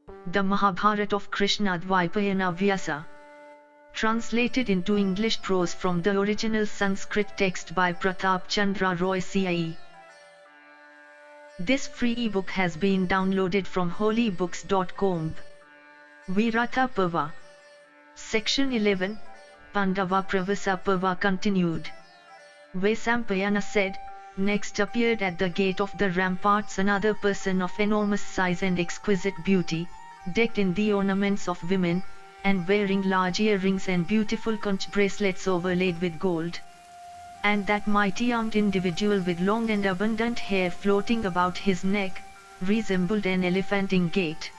The Mahabharata of Krishna-Dwaipayana Vyasa. Translated into English prose from the original Sanskrit text by Pratap Chandra Roy C.I.E. This free ebook has been downloaded from holybooks.com. Virata Parva. Section 11, Pandava Pravasa Parva continued. Vaisampayana said, next appeared at the gate of the ramparts another person of enormous size and exquisite beauty, decked in the ornaments of women, and wearing large earrings and beautiful conch bracelets overlaid with gold. And that mighty-armed individual with long and abundant hair floating about his neck, resembled an elephant in gait.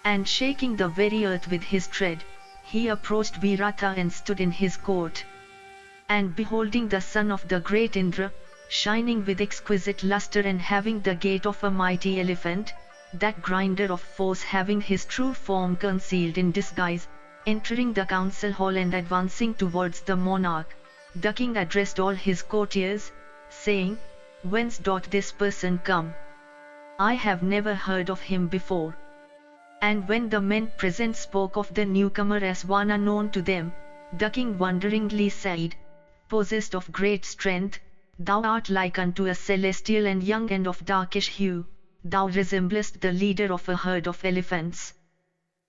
And shaking the very earth with his tread, he approached Virata and stood in his court. And beholding the son of the great Indra, shining with exquisite luster and having the gait of a mighty elephant, that grinder of foes having his true form concealed in disguise, entering the council hall and advancing towards the monarch, the king addressed all his courtiers, saying, "Whence doth this person come? I have never heard of him before." And when the men present spoke of the newcomer as one unknown to them, the king wonderingly said, "Possessed of great strength, thou art like unto a celestial and young and of darkish hue, thou resemblest the leader of a herd of elephants.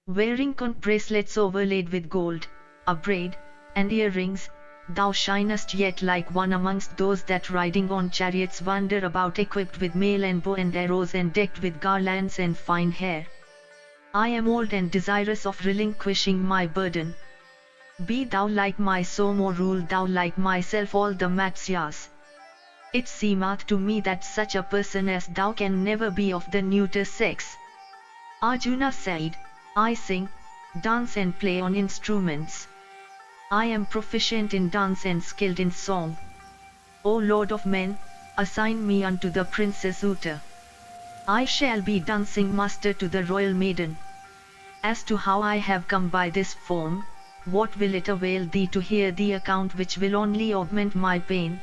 Wearing conch bracelets overlaid with gold, a braid, and earrings, thou shinest yet like one amongst those that riding on chariots wander about equipped with mail and bow and arrows and decked with garlands and fine hair. I am old and desirous of relinquishing my burden. Be thou like my son or rule thou like myself all the Matsyas. It seemeth to me that such a person as thou can never be of the neuter sex." Arjuna said, "I sing, dance and play on instruments. I am proficient in dance and skilled in song. O Lord of men, assign me unto the Princess Uta. I shall be dancing master to the royal maiden. As to how I have come by this form, what will it avail thee to hear the account which will only augment my pain?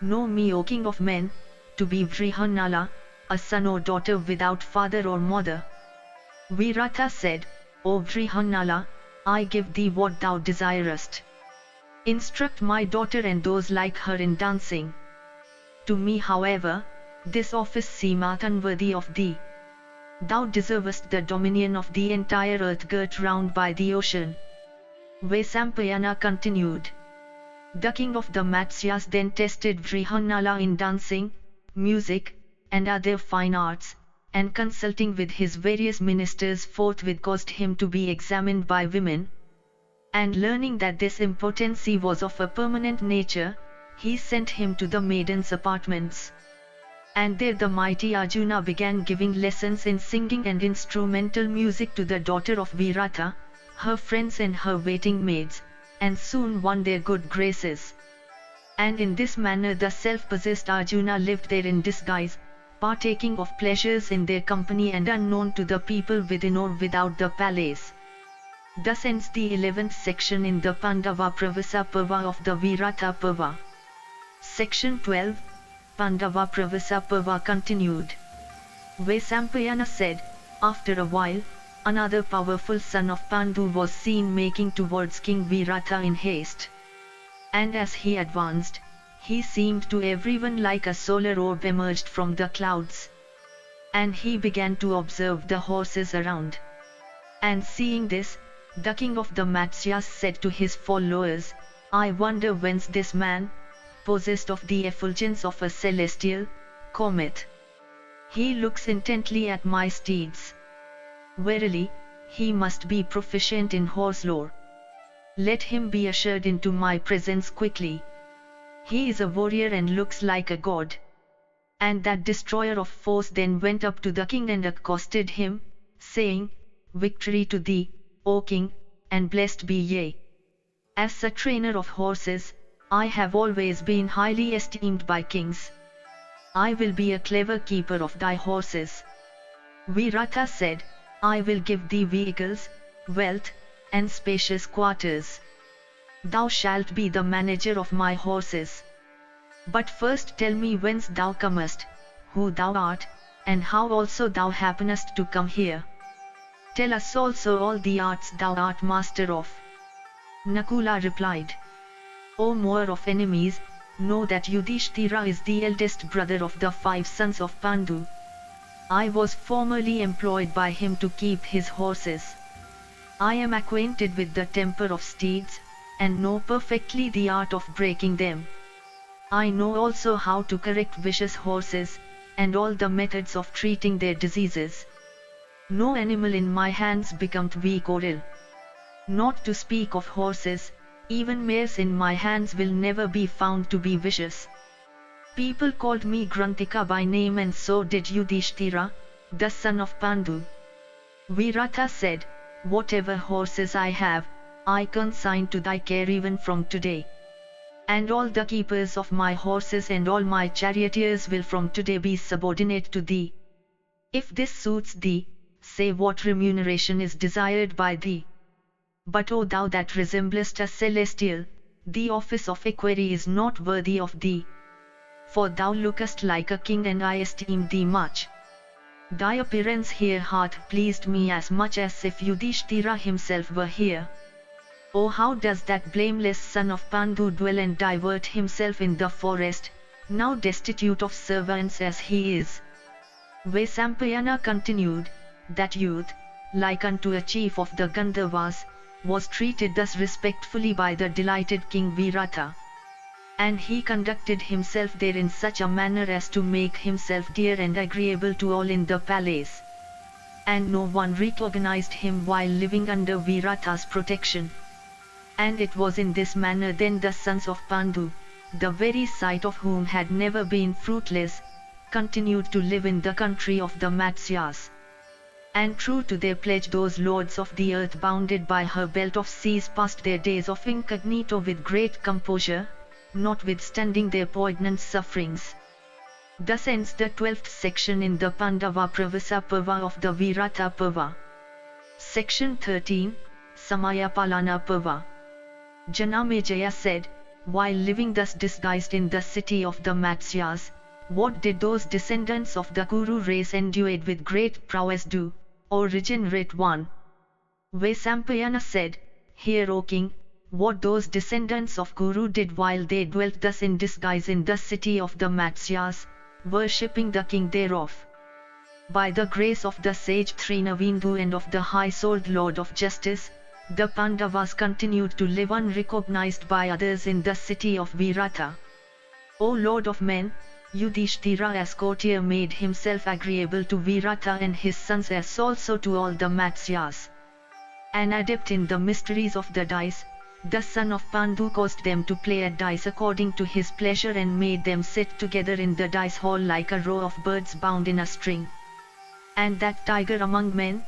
Know me, O King of men, to be Vrihanala, a son or daughter without father or mother." Virata said, "O Vrihanala, I give thee what thou desirest. Instruct my daughter and those like her in dancing. To me, however, this office seemeth unworthy of thee. Thou deservest the dominion of the entire earth girt round by the ocean." Vaisampayana continued. The king of the Matsyas then tested Vrihanala in dancing, music, and other fine arts, and consulting with his various ministers forthwith caused him to be examined by women. And learning that this impotency was of a permanent nature, he sent him to the maiden's apartments. And there the mighty Arjuna began giving lessons in singing and instrumental music to the daughter of Virata, her friends and her waiting maids, and soon won their good graces. And in this manner the self-possessed Arjuna lived there in disguise, partaking of pleasures in their company and unknown to the people within or without the palace. Thus ends the 11th section in the Pandava Pravasa Parva of the Virata Parva. Section 12, Pandava Pravasa Parva continued. Vaisampayana said, after a while, another powerful son of Pandu was seen making towards King Virata in haste. And as he advanced, he seemed to everyone like a solar orb emerged from the clouds. And he began to observe the horses around. And seeing this, the king of the Matsyas said to his followers, "I wonder whence this man, possessed of the effulgence of a celestial, cometh. He looks intently at my steeds. Verily, he must be proficient in horse lore. Let him be ushered into my presence quickly. He is a warrior and looks like a god." And that destroyer of foes then went up to the king and accosted him, saying, "Victory to thee, O king, and blessed be ye. As a trainer of horses, I have always been highly esteemed by kings. I will be a clever keeper of thy horses." Virata said, "I will give thee vehicles, wealth, and spacious quarters. Thou shalt be the manager of my horses. But first tell me whence thou comest, who thou art, and how also thou happenest to come here." Tell us also all the arts thou art master of. Nakula replied, O mower of enemies, know that Yudhishthira is the eldest brother of the 5 sons of Pandu. I was formerly employed by him to keep his horses. I am acquainted with the temper of steeds, and know perfectly the art of breaking them. I know also how to correct vicious horses, and all the methods of treating their diseases. No animal in my hands becomes weak or ill. Not to speak of horses, even mares in my hands will never be found to be vicious. People called me Grantika by name, and so did Yudhishthira, the son of Pandu. Virata said, Whatever horses I have, I consign to thy care even from today. And all the keepers of my horses and all my charioteers will from today be subordinate to thee. If this suits thee, say what remuneration is desired by thee. But O thou that resemblest a celestial, the office of equerry is not worthy of thee. For thou lookest like a king, and I esteem thee much. Thy appearance here hath pleased me as much as if Yudhishthira himself were here. Oh, how does that blameless son of Pandu dwell and divert himself in the forest, now destitute of servants as he is. Vaisampayana continued, that youth, like unto a chief of the Gandharvas, was treated thus respectfully by the delighted King Virata. And he conducted himself there in such a manner as to make himself dear and agreeable to all in the palace. And no one recognized him while living under Virata's protection. And it was in this manner then the sons of Pandu, the very sight of whom had never been fruitless, continued to live in the country of the Matsyas. And true to their pledge, those lords of the earth, bounded by her belt of seas, passed their days of incognito with great composure, notwithstanding their poignant sufferings. Thus ends the 12th section in the Pandava Pravasa Parva of the Virata Parva. Section 13, Samaya Palana Parva. Janamejaya said, while living thus disguised in the city of the Matsyas, what did those descendants of the Kuru race endued with great prowess do, O regenerate one? Vaisampayana said, Hear, O king, what those descendants of Kuru did while they dwelt thus in disguise in the city of the Matsyas, worshipping the king thereof. By the grace of the sage Trinavindu and of the high-souled Lord of Justice, the Pandavas continued to live unrecognized by others in the city of Virata. O Lord of men, Yudhishthira as courtier made himself agreeable to Virata and his sons, as also to all the Matsyas. An adept in the mysteries of the dice, the son of Pandu caused them to play at dice according to his pleasure, and made them sit together in the dice hall like a row of birds bound in a string. And that tiger among men,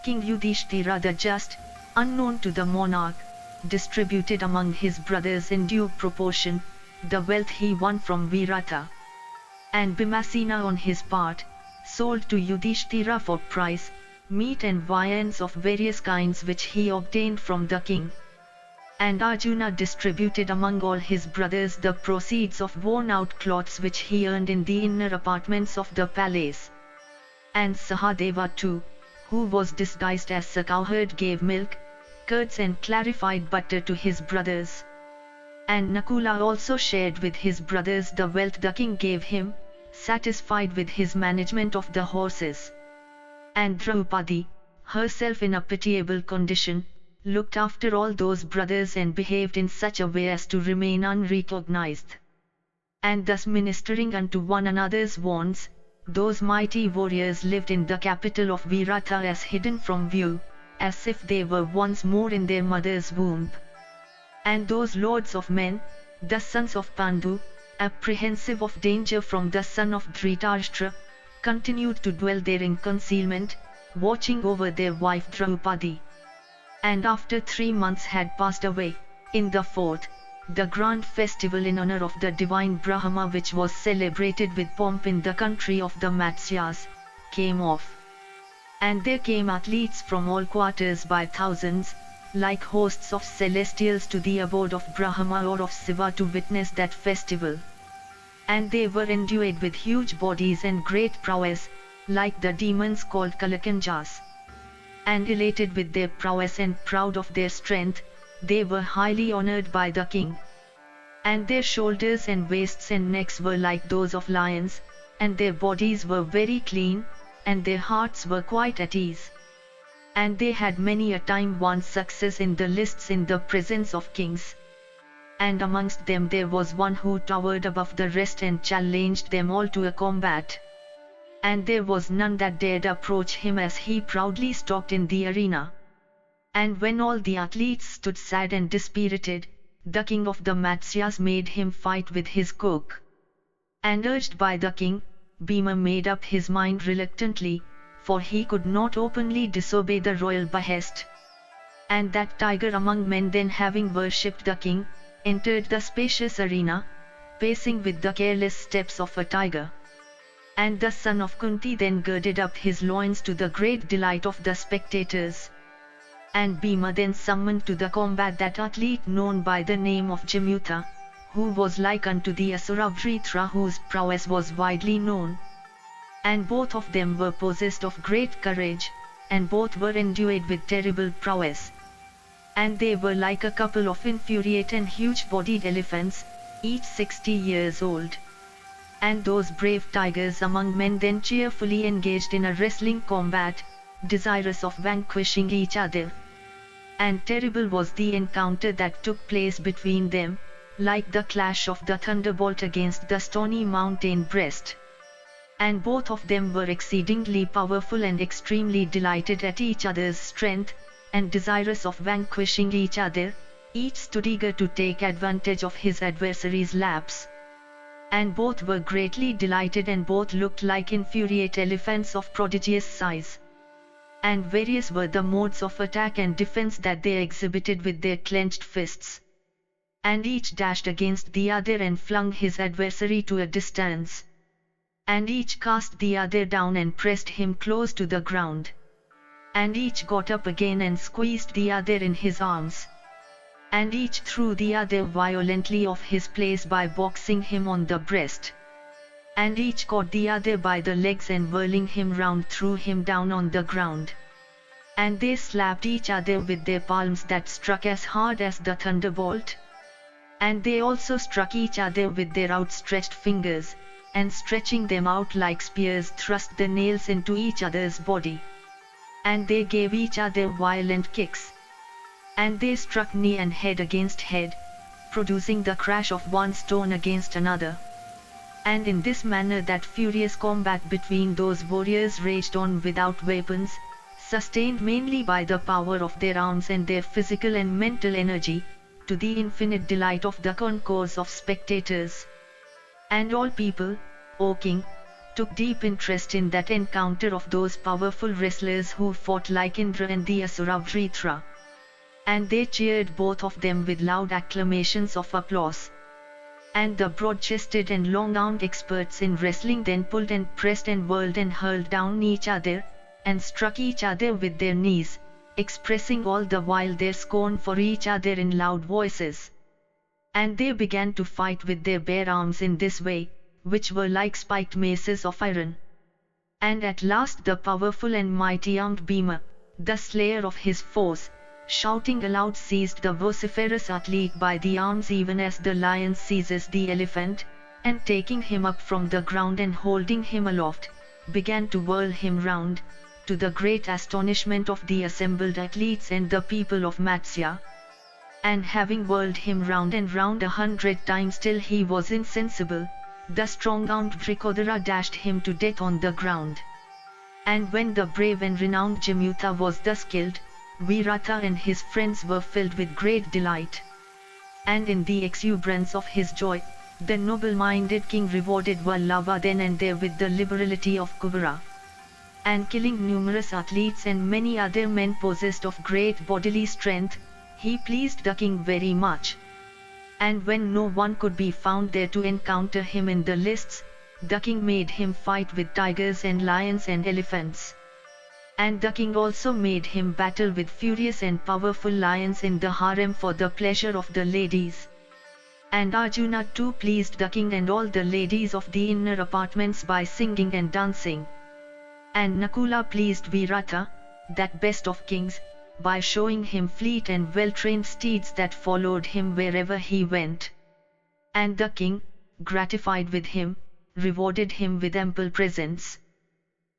King Yudhishthira the just, unknown to the monarch, distributed among his brothers in due proportion the wealth he won from Virata. And Bhimasena on his part, sold to Yudhishthira for price, meat and viands of various kinds which he obtained from the king. And Arjuna distributed among all his brothers the proceeds of worn-out cloths which he earned in the inner apartments of the palace. And Sahadeva too, who was disguised as a cowherd, gave milk, curds and clarified butter to his brothers. And Nakula also shared with his brothers the wealth the king gave him, satisfied with his management of the horses. And Draupadi, herself in a pitiable condition, looked after all those brothers and behaved in such a way as to remain unrecognized. And thus ministering unto one another's wants, those mighty warriors lived in the capital of Virata as hidden from view, as if they were once more in their mother's womb. And those lords of men, the sons of Pandu, apprehensive of danger from the son of Dhritarashtra, continued to dwell there in concealment, watching over their wife Draupadi. And after 3 months had passed away, in the 4th, the grand festival in honor of the divine Brahma, which was celebrated with pomp in the country of the Matsyas, came off. And there came athletes from all quarters by thousands, like hosts of celestials, to the abode of Brahma or of Shiva to witness that festival. And they were endued with huge bodies and great prowess, like the demons called Kalakanjas. And elated with their prowess and proud of their strength, they were highly honored by the king. And their shoulders and waists and necks were like those of lions, and their bodies were very clean, and their hearts were quite at ease. And they had many a time won success in the lists in the presence of kings. And amongst them there was one who towered above the rest and challenged them all to a combat. And there was none that dared approach him as he proudly stalked in the arena. And when all the athletes stood sad and dispirited, the king of the Matsyas made him fight with his cook. And urged by the king, Bhima made up his mind reluctantly, for he could not openly disobey the royal behest. And that tiger among men, then having worshipped the king, entered the spacious arena, pacing with the careless steps of a tiger. And the son of Kunti then girded up his loins to the great delight of the spectators. And Bhima then summoned to the combat that athlete known by the name of Jamyuta, who was like unto the Asura Vritra, whose prowess was widely known. And both of them were possessed of great courage, and both were endued with terrible prowess. And they were like a couple of infuriate and huge-bodied elephants, each 60 years old. And those brave tigers among men then cheerfully engaged in a wrestling combat, desirous of vanquishing each other. And terrible was the encounter that took place between them, like the clash of the thunderbolt against the stony mountain breast. And both of them were exceedingly powerful and extremely delighted at each other's strength, and desirous of vanquishing each other, each stood eager to take advantage of his adversary's lapse. And both were greatly delighted, and both looked like infuriate elephants of prodigious size. And various were the modes of attack and defense that they exhibited with their clenched fists. And each dashed against the other and flung his adversary to a distance. And each cast the other down and pressed him close to the ground. And each got up again and squeezed the other in his arms. And each threw the other violently off his place by boxing him on the breast. And each caught the other by the legs and whirling him round threw him down on the ground. And they slapped each other with their palms that struck as hard as the thunderbolt. And they also struck each other with their outstretched fingers, and stretching them out like spears thrust the nails into each other's body. And they gave each other violent kicks. And they struck knee and head against head, producing the crash of one stone against another. And in this manner that furious combat between those warriors raged on without weapons, sustained mainly by the power of their arms and their physical and mental energy, to the infinite delight of the concourse of spectators. And all people, O king, took deep interest in that encounter of those powerful wrestlers who fought like Indra and the Asura Vritra. And they cheered both of them with loud acclamations of applause. And the broad-chested and long-armed experts in wrestling then pulled and pressed and whirled and hurled down each other, and struck each other with their knees, expressing all the while their scorn for each other in loud voices. And they began to fight with their bare arms in this way, which were like spiked maces of iron. And at last the powerful and mighty armed Bhima, the slayer of his foes, shouting aloud seized the vociferous athlete by the arms even as the lion seizes the elephant, and taking him up from the ground and holding him aloft, began to whirl him round, to the great astonishment of the assembled athletes and the people of Matsya. And having whirled him round and round 100 times till he was insensible, the strong-armed Vrikodara dashed him to death on the ground. And when the brave and renowned Jamyuta was thus killed, Virata and his friends were filled with great delight. And in the exuberance of his joy, the noble-minded king rewarded Vallabha then and there with the liberality of Kubera. And killing numerous athletes and many other men possessed of great bodily strength, he pleased the king very much. And when no one could be found there to encounter him in the lists, the king made him fight with tigers and lions and elephants. And the king also made him battle with furious and powerful lions in the harem for the pleasure of the ladies. And Arjuna too pleased the king and all the ladies of the inner apartments by singing and dancing. And Nakula pleased Virata, that best of kings, by showing him fleet and well-trained steeds that followed him wherever he went. And the king, gratified with him, rewarded him with ample presents.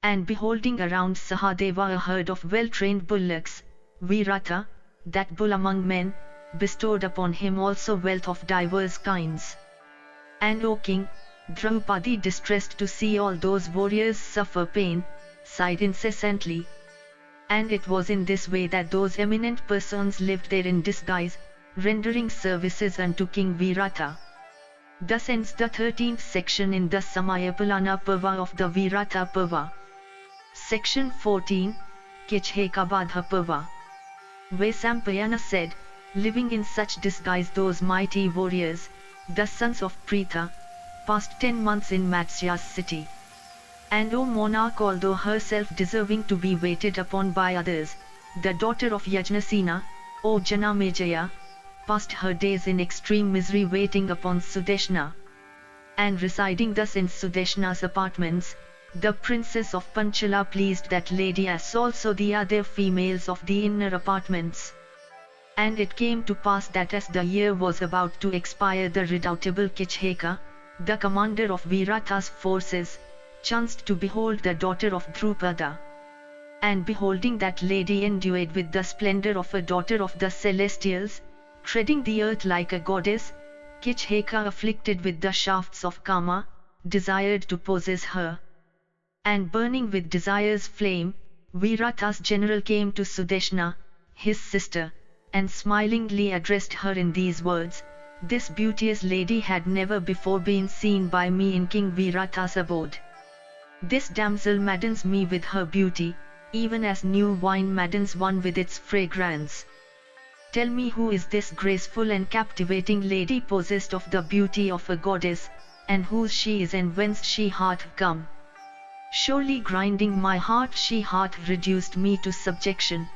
And beholding around Sahadeva a herd of well-trained bullocks, Virata, that bull among men, bestowed upon him also wealth of divers kinds. And O king, Draupadi, distressed to see all those warriors suffer pain, sighed incessantly. And it was in this way that those eminent persons lived there in disguise, rendering services unto King Virata. Thus ends the 13th section in the Samayapalana Parva of the Virata Parva. Section 14, Kichhekabadha Parva. Vaisampayana said, living in such disguise those mighty warriors, the sons of Pritha, passed 10 months in Matsya's city. And O monarch, although herself deserving to be waited upon by others, the daughter of Yajnasena, O Janamejaya, passed her days in extreme misery waiting upon Sudeshna. And residing thus in Sudeshna's apartments, the princess of Panchala pleased that lady as also the other females of the inner apartments. And it came to pass that as the year was about to expire, the redoubtable Kichheka, the commander of Virata's forces, chanced to behold the daughter of Drupada. And beholding that lady endued with the splendor of a daughter of the celestials, treading the earth like a goddess, Kichheka, afflicted with the shafts of Kama, desired to possess her. And burning with desire's flame, Virata's general came to Sudeshna, his sister, and smilingly addressed her in these words, "This beauteous lady had never before been seen by me in King Virata's abode. This damsel maddens me with her beauty, even as new wine maddens one with its fragrance. Tell me, who is this graceful and captivating lady possessed of the beauty of a goddess, and whose she is and whence she hath come? Surely grinding my heart she hath reduced me to subjection.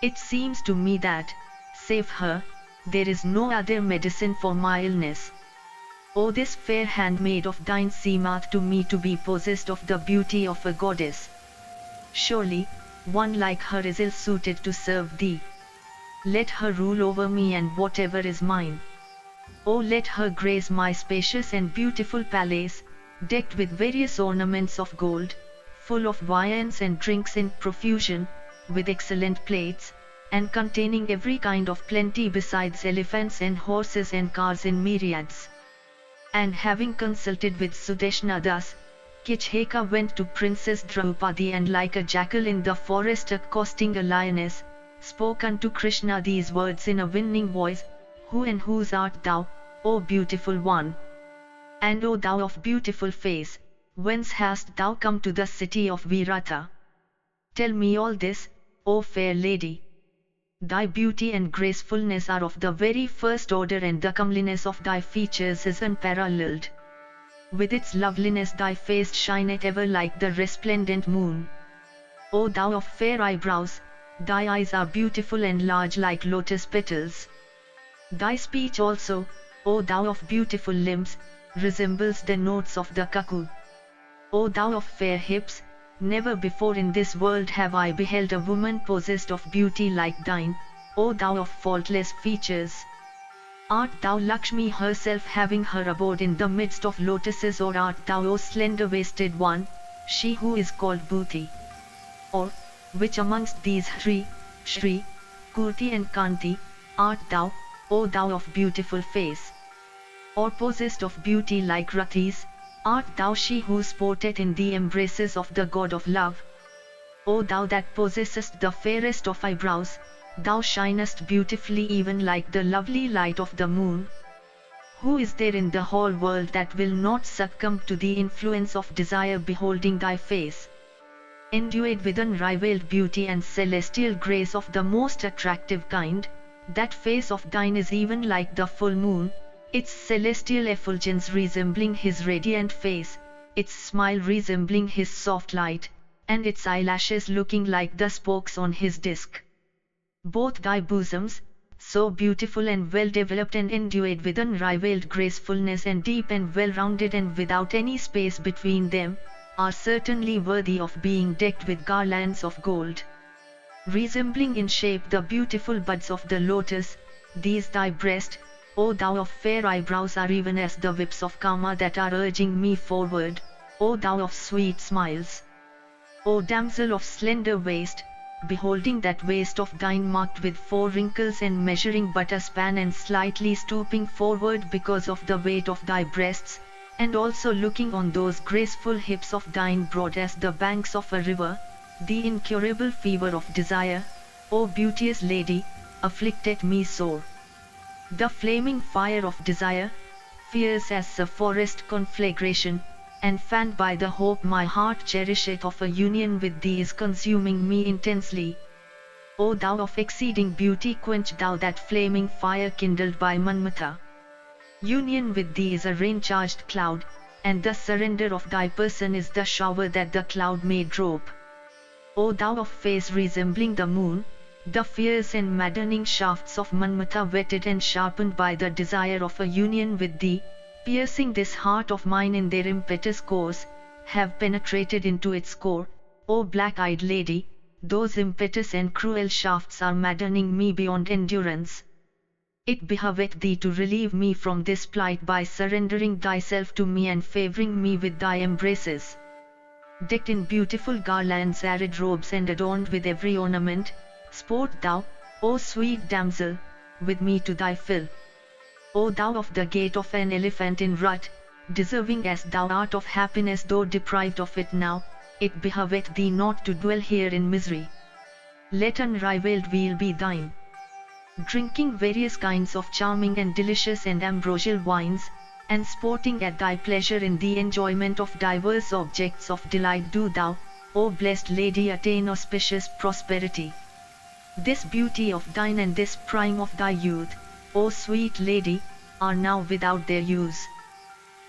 It seems to me that, save her, there is no other medicine for my illness. O this fair handmaid of thine seemeth to me to be possessed of the beauty of a goddess. Surely, one like her is ill-suited to serve thee. Let her rule over me and whatever is mine. O let her grace my spacious and beautiful palace, decked with various ornaments of gold, full of viands and drinks in profusion, with excellent plates, and containing every kind of plenty besides elephants and horses and cars in myriads." And having consulted with Sudeshna thus, Kichheka went to Princess Draupadi, and like a jackal in the forest accosting a lioness, spoke unto Krishna these words in a winning voice, "Who and whose art thou, O beautiful one? And O thou of beautiful face, whence hast thou come to the city of Virata? Tell me all this, O fair lady. Thy beauty and gracefulness are of the very first order, and the comeliness of thy features is unparalleled. With its loveliness thy face shineth ever like the resplendent moon. O thou of fair eyebrows, thy eyes are beautiful and large like lotus petals. Thy speech also, O thou of beautiful limbs, resembles the notes of the cuckoo. O thou of fair hips, never before in this world have I beheld a woman possessed of beauty like thine, O thou of faultless features. Art thou Lakshmi herself, having her abode in the midst of lotuses, or art thou, O slender-waisted one, she who is called Bhuti? Or, which amongst these Hri, Shri, Kurti and Kanti, art thou, O thou of beautiful face? Or possessed of beauty like Ratis, art thou she who sporteth in the embraces of the god of love? O thou that possessest the fairest of eyebrows, thou shinest beautifully even like the lovely light of the moon. Who is there in the whole world that will not succumb to the influence of desire beholding thy face? Endued with unrivaled beauty and celestial grace of the most attractive kind, that face of thine is even like the full moon, its celestial effulgence resembling his radiant face, its smile resembling his soft light, and its eyelashes looking like the spokes on his disk. Both thy bosoms, so beautiful and well developed and endued with unrivaled gracefulness and deep and well rounded and without any space between them, are certainly worthy of being decked with garlands of gold. resembling in shape the beautiful buds of the lotus, these thy breast, O thou of fair eyebrows, are even as the whips of Kama that are urging me forward, O thou of sweet smiles. O damsel of slender waist, beholding that waist of thine marked with 4 wrinkles and measuring but a span and slightly stooping forward because of the weight of thy breasts, and also looking on those graceful hips of thine broad as the banks of a river, the incurable fever of desire, O beauteous lady, afflicted me sore. The flaming fire of desire, fierce as a forest conflagration, and fanned by the hope my heart cherisheth of a union with thee, is consuming me intensely. O thou of exceeding beauty, quench thou that flaming fire kindled by Manmatha. Union with thee is a rain-charged cloud, and the surrender of thy person is the shower that the cloud may drop. O thou of face resembling the moon, the fierce and maddening shafts of Manmatha, whetted and sharpened by the desire of a union with thee, piercing this heart of mine in their impetuous course, have penetrated into its core, O black-eyed lady, those impetuous and cruel shafts are maddening me beyond endurance. It behoveth thee to relieve me from this plight by surrendering thyself to me and favouring me with thy embraces. Decked in beautiful garlands, arid robes, and adorned with every ornament, sport thou, O sweet damsel, with me to thy fill. O thou of the gait of an elephant in rut, deserving as thou art of happiness though deprived of it now, it behoveth thee not to dwell here in misery. Let unrivalled weal be thine. Drinking various kinds of charming and delicious and ambrosial wines, and sporting at thy pleasure in the enjoyment of divers objects of delight, do thou, O blessed lady, attain auspicious prosperity. This beauty of thine and this prime of thy youth, O sweet lady, are now without their use.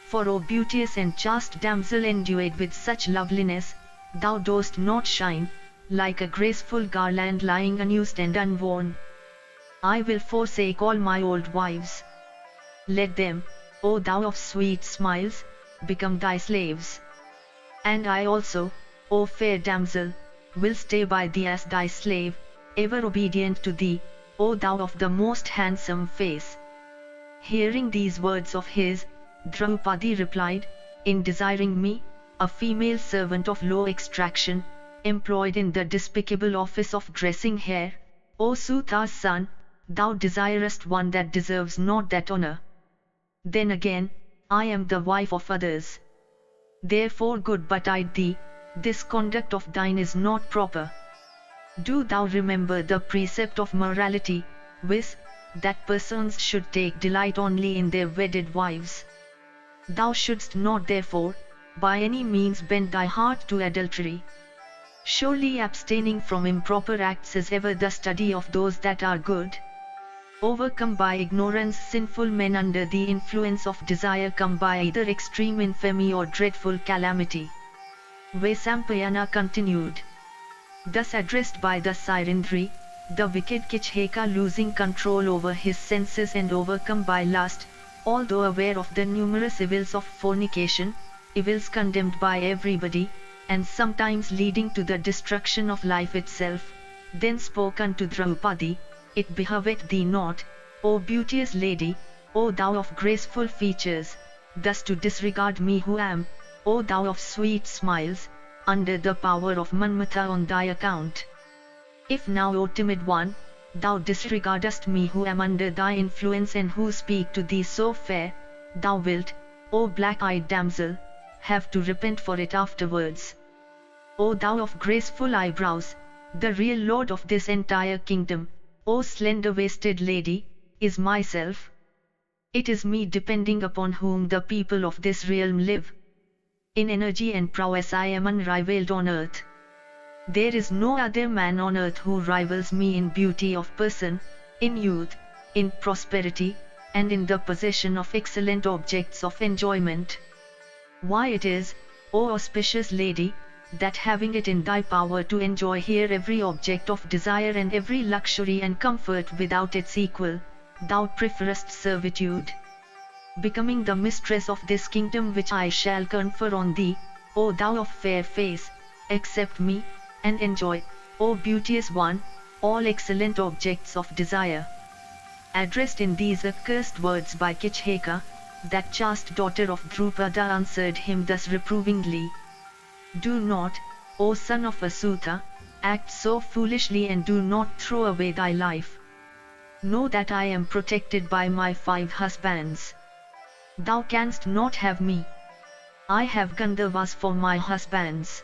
For O beauteous and chaste damsel, endued with such loveliness, thou dost not shine, like a graceful garland lying unused and unworn. I will forsake all my old wives. Let them, O thou of sweet smiles, become thy slaves. And I also, O fair damsel, will stay by thee as thy slave, ever obedient to thee, O thou of the most handsome face. Hearing these words of his, Draupadi replied, in desiring me, a female servant of low extraction, employed in the despicable office of dressing hair, O Suta's son, thou desirest one that deserves not that honor. Then again, I am the wife of others. Therefore, good betide thee, this conduct of thine is not proper. Do thou remember the precept of morality, viz., that persons should take delight only in their wedded wives. Thou shouldst not therefore, by any means bend thy heart to adultery. Surely abstaining from improper acts is ever the study of those that are good. Overcome by ignorance, sinful men under the influence of desire come by either extreme infamy or dreadful calamity. Vaisampayana continued. Thus addressed by the Sairindri, the wicked Kichheka, losing control over his senses and overcome by lust, although aware of the numerous evils of fornication, evils condemned by everybody, and sometimes leading to the destruction of life itself, then spoke unto Draupadi, It behoveth thee not, O beauteous lady, O thou of graceful features, thus to disregard me who am, O thou of sweet smiles, under the power of Manmatha on thy account. If now, O timid one, thou disregardest me who am under thy influence and who speak to thee so fair, thou wilt, O black-eyed damsel, have to repent for it afterwards. O thou of graceful eyebrows, the real lord of this entire kingdom, O slender-waisted lady, is myself. It is me depending upon whom the people of this realm live. In energy and prowess I am unrivaled on earth. There is no other man on earth who rivals me in beauty of person, in youth, in prosperity, and in the possession of excellent objects of enjoyment. Why it is, O auspicious lady, that having it in thy power to enjoy here every object of desire and every luxury and comfort without its equal, thou preferest servitude. Becoming the mistress of this kingdom which I shall confer on thee, O thou of fair face, accept me, and enjoy, O beauteous one, all excellent objects of desire. Addressed in these accursed words by Kichheka, that chaste daughter of Drupada answered him thus reprovingly. Do not, O son of Asutha, act so foolishly and do not throw away thy life. Know that I am protected by my 5 husbands. Thou canst not have me. I have Gandharvas for my husbands.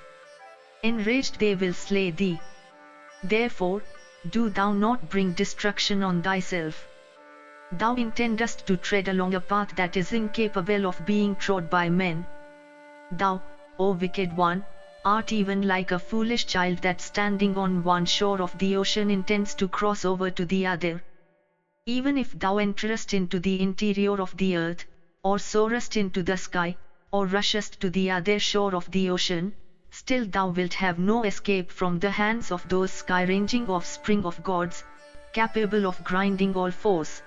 Enraged they will slay thee. Therefore, do thou not bring destruction on thyself. Thou intendest to tread along a path that is incapable of being trod by men. Thou, O wicked one, art even like a foolish child that standing on one shore of the ocean intends to cross over to the other. Even if thou enterest into the interior of the earth, or soarest into the sky, or rushest to the other shore of the ocean, still thou wilt have no escape from the hands of those sky-ranging offspring of gods, capable of grinding all foes.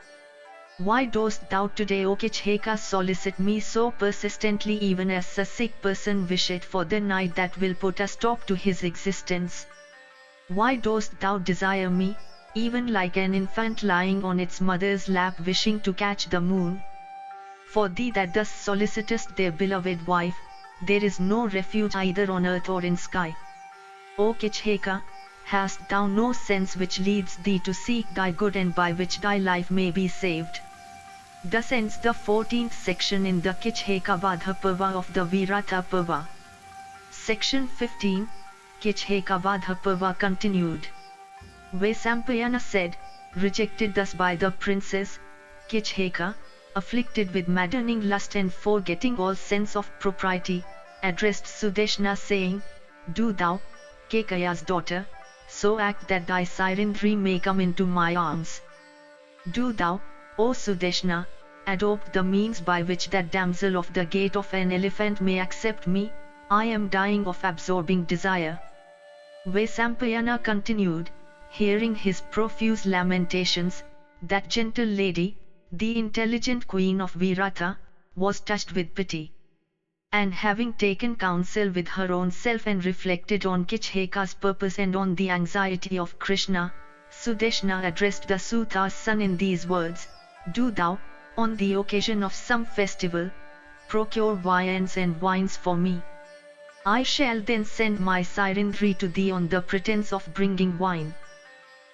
Why dost thou today, O Kichheka, solicit me so persistently, even as a sick person wisheth for the night that will put a stop to his existence? Why dost thou desire me, even like an infant lying on its mother's lap wishing to catch the moon? For thee that thus solicitest their beloved wife, there is no refuge either on earth or in sky. O Kichheka, hast thou no sense which leads thee to seek thy good and by which thy life may be saved? Thus ends the 14th section in the Kichheka Vadha Parva of the Virata Parva. Section 15, Kichheka Vadha Parva continued. Vaisampayana said, rejected thus by the princess, Kichheka, afflicted with maddening lust and forgetting all sense of propriety, addressed Sudeshna saying, Do thou, Kekaya's daughter, so act that thy Sirindri may come into my arms. Do thou, O Sudeshna, adopt the means by which that damsel of the gait of an elephant may accept me, I am dying of absorbing desire. Vaisampayana continued, hearing his profuse lamentations, that gentle lady, the intelligent queen of Virata, was touched with pity. And having taken counsel with her own self and reflected on Kichheka's purpose and on the anxiety of Krishna, Sudeshna addressed the Suta's son in these words, Do thou, on the occasion of some festival, procure viands and wines for me. I shall then send my Sirindri to thee on the pretence of bringing wine.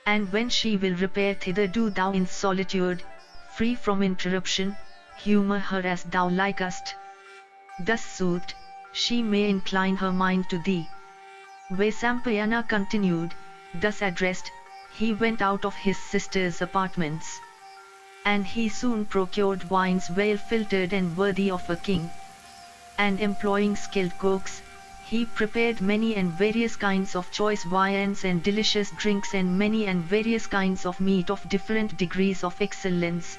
And when she will repair thither, do thou in solitude, free from interruption, humour her as thou likest. Thus soothed, she may incline her mind to thee. Vaisampayana continued, thus addressed, he went out of his sister's apartments. And he soon procured wines well filtered and worthy of a king. And employing skilled cooks, he prepared many and various kinds of choice viands and delicious drinks and many and various kinds of meat of different degrees of excellence.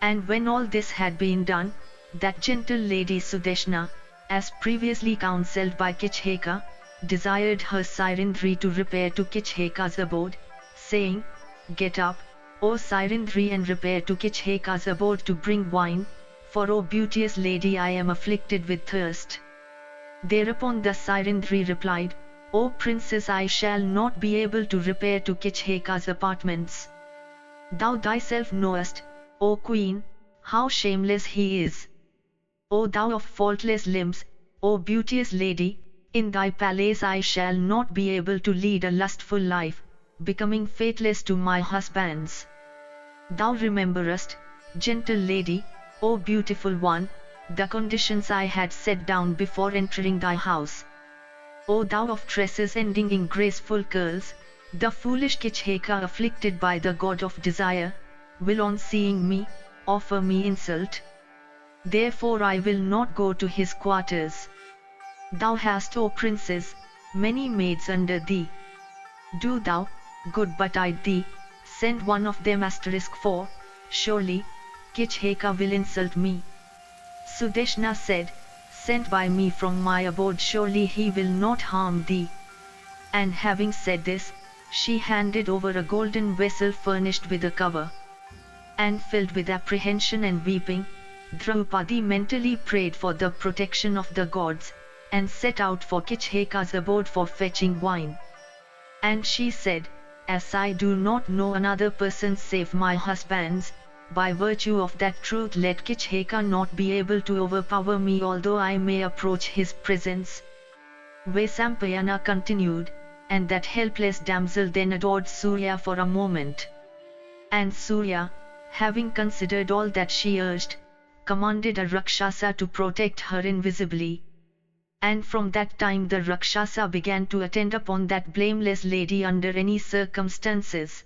And when all this had been done, that gentle lady Sudeshna, as previously counselled by Kichheka, desired her Sirindri to repair to Kichheka's abode, saying, Get up, O Sirindri, and repair to Kichheka's abode to bring wine, for O beauteous lady, I am afflicted with thirst. Thereupon the Sirindri replied, O princess, I shall not be able to repair to Kichheka's apartments. Thou thyself knowest, O queen, how shameless he is. O thou of faultless limbs, O beauteous lady, in thy palace I shall not be able to lead a lustful life, becoming faithless to my husbands. Thou rememberest, gentle lady, O beautiful one, the conditions I had set down before entering thy house. O thou of tresses ending in graceful curls, the foolish Kichheka, afflicted by the god of desire, will on seeing me, offer me insult. Therefore I will not go to his quarters. Thou hast, O princess, many maids under thee. Do thou, good but I thee, send one of them for, surely, Kichheka will insult me. Sudeshna said, Sent by me from my abode, surely he will not harm thee. And having said this, she handed over a golden vessel furnished with a cover. And filled with apprehension and weeping, Draupadi mentally prayed for the protection of the gods, and set out for Kichheka's abode for fetching wine. And she said, as I do not know another person save my husband's, by virtue of that truth let Kichheka not be able to overpower me although I may approach his presence. Vaisampayana continued, and that helpless damsel then adored Surya for a moment. And Surya, having considered all that she urged, commanded a Rakshasa to protect her invisibly. And from that time the Rakshasa began to attend upon that blameless lady under any circumstances.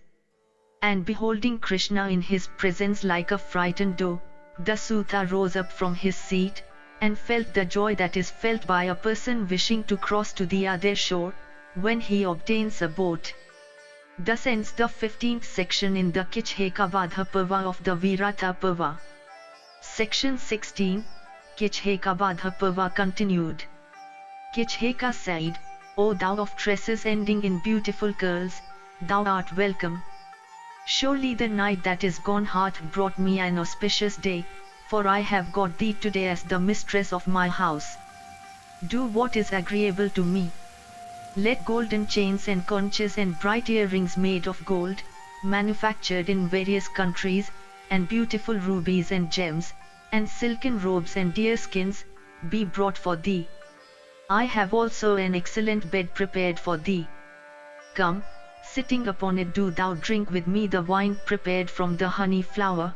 And beholding Krishna in his presence like a frightened doe, Dasuta rose up from his seat, and felt the joy that is felt by a person wishing to cross to the other shore, when he obtains a boat. Thus ends the 15th section in the Kichheka Parva of the Virata Parva. Section 16, Kichheka Parva continued. Kichheka said, O thou of tresses ending in beautiful curls, thou art welcome. Surely the night that is gone hath brought me an auspicious day, for I have got thee today as the mistress of my house. Do what is agreeable to me. Let golden chains and conches and bright earrings made of gold, manufactured in various countries, and beautiful rubies and gems, and silken robes and deerskins, be brought for thee. I have also an excellent bed prepared for thee. Come, sitting upon it do thou drink with me the wine prepared from the honey flower.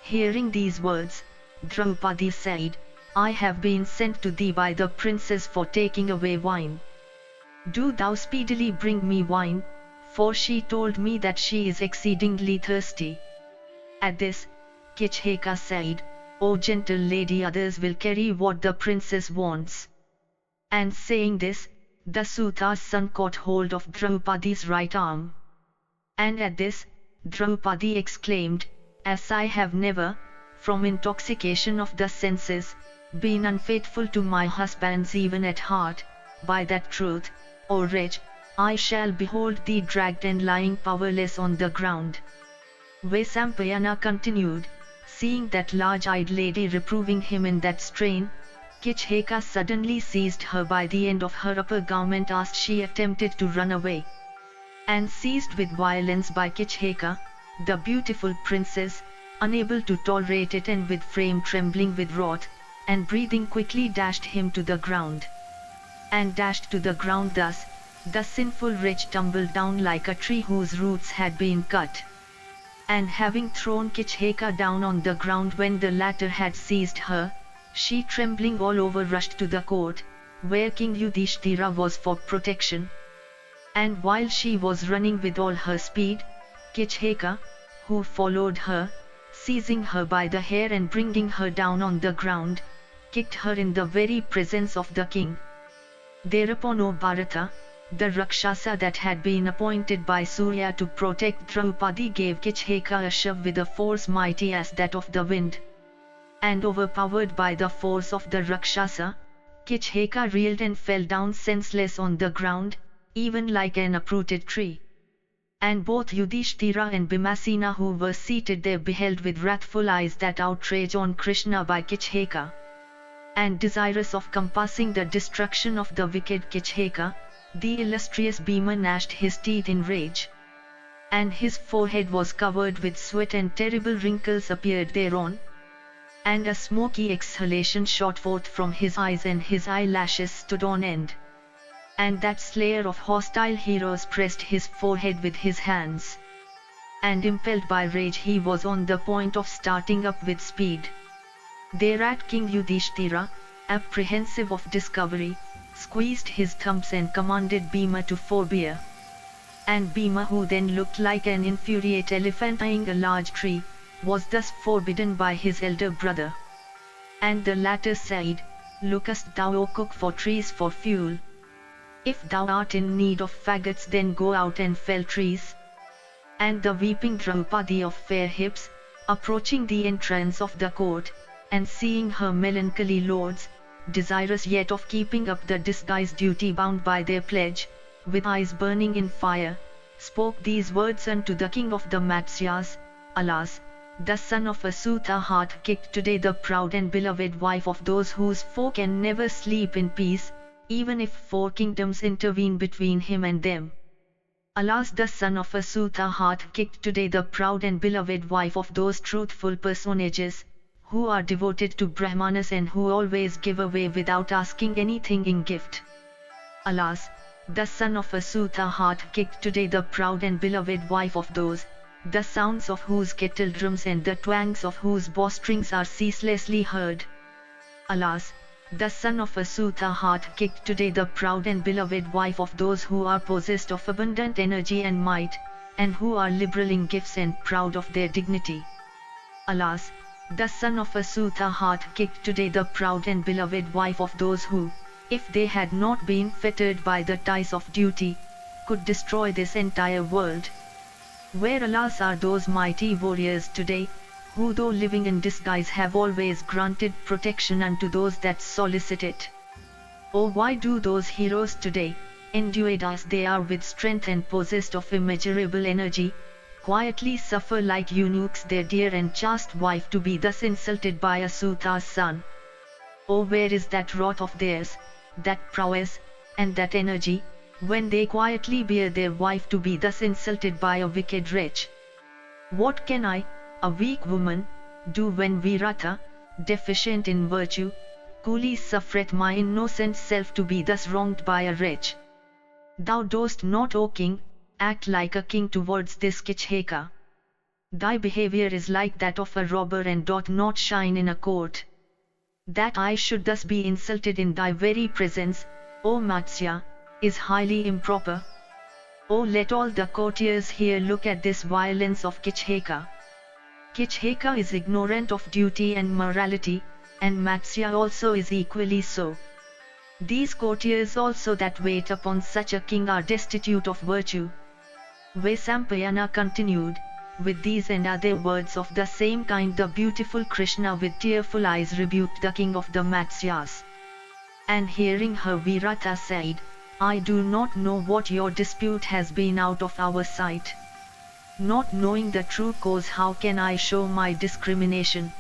Hearing these words, Draupadi said, I have been sent to thee by the princess for taking away wine. Do thou speedily bring me wine, for she told me that she is exceedingly thirsty. At this, Kichheka said, O gentle lady, others will carry what the princess wants. And saying this, Dasuta's son caught hold of Draupadi's right arm. And at this, Draupadi exclaimed, as I have never, from intoxication of the senses, been unfaithful to my husbands even at heart, by that truth, O wretch, I shall behold thee dragged and lying powerless on the ground. Vaisampayana continued, seeing that large-eyed lady reproving him in that strain, Kichheka suddenly seized her by the end of her upper garment as she attempted to run away. And seized with violence by Kichheka, the beautiful princess, unable to tolerate it and with frame trembling with wrath, and breathing quickly dashed him to the ground. And dashed to the ground thus, the sinful wretch tumbled down like a tree whose roots had been cut. And having thrown Kichheka down on the ground when the latter had seized her, she trembling all over rushed to the court, where King Yudhishthira was for protection. And while she was running with all her speed, Kichheka, who followed her, seizing her by the hair and bringing her down on the ground, kicked her in the very presence of the king. Thereupon O Bharata, the Rakshasa that had been appointed by Surya to protect Draupadi gave Kichheka a shove with a force mighty as that of the wind. And overpowered by the force of the Rakshasa, Kichheka reeled and fell down senseless on the ground, even like an uprooted tree. And both Yudhishthira and Bhimasena who were seated there beheld with wrathful eyes that outrage on Krishna by Kichheka. And desirous of compassing the destruction of the wicked Kichheka, the illustrious Bhima gnashed his teeth in rage. And his forehead was covered with sweat and terrible wrinkles appeared thereon. And a smoky exhalation shot forth from his eyes and his eyelashes stood on end. And that slayer of hostile heroes pressed his forehead with his hands. And impelled by rage he was on the point of starting up with speed. Thereat King Yudhishthira, apprehensive of discovery, squeezed his thumbs and commanded Bhima to forbear. And Bhima, who then looked like an infuriate elephant eyeing a large tree, was thus forbidden by his elder brother. And the latter said, Lookest thou, O cook, for trees for fuel? If thou art in need of faggots, then go out and fell trees. And the weeping Draupadi of fair hips, approaching the entrance of the court, and seeing her melancholy lords, desirous yet of keeping up the disguised duty bound by their pledge, with eyes burning in fire, spoke these words unto the king of the Matsyas, Alas, the son of Asuta hath kicked today the proud and beloved wife of those whose foe can never sleep in peace, even if 4 kingdoms intervene between him and them. Alas, the son of a Sutha hath kicked today the proud and beloved wife of those truthful personages, who are devoted to Brahmanas and who always give away without asking anything in gift. Alas, the son of a Sutha hath kicked today the proud and beloved wife of those, the sounds of whose kettle drums and the twangs of whose bowstrings are ceaselessly heard. Alas, the son of a Sutha hath kicked today the proud and beloved wife of those who are possessed of abundant energy and might, and who are liberal in gifts and proud of their dignity. Alas, the son of a Sutha hath kicked today the proud and beloved wife of those who, if they had not been fettered by the ties of duty, could destroy this entire world. Where alas are those mighty warriors today, who though living in disguise have always granted protection unto those that solicit it? Oh, why do those heroes today, endued as they are with strength and possessed of immeasurable energy, quietly suffer like eunuchs their dear and chaste wife to be thus insulted by a Sutha's son? Oh, where is that wrath of theirs, that prowess, and that energy, when they quietly bear their wife to be thus insulted by a wicked wretch? What can I, a weak woman, do when Virata, deficient in virtue, coolly suffereth my innocent self to be thus wronged by a wretch? Thou dost not, O king, act like a king towards this Kichheka. Thy behavior is like that of a robber and doth not shine in a court. That I should thus be insulted in thy very presence, O Matsya, is highly improper. Oh, let all the courtiers here look at this violence of Kichheka. Kichheka is ignorant of duty and morality, and Matsya also is equally so. These courtiers also that wait upon such a king are destitute of virtue. Vaisampayana continued, with these and other words of the same kind the beautiful Krishna with tearful eyes rebuked the king of the Matsyas. And hearing her Virata said, I do not know what your dispute has been out of our sight. Not knowing the true cause, how can I show my discrimination?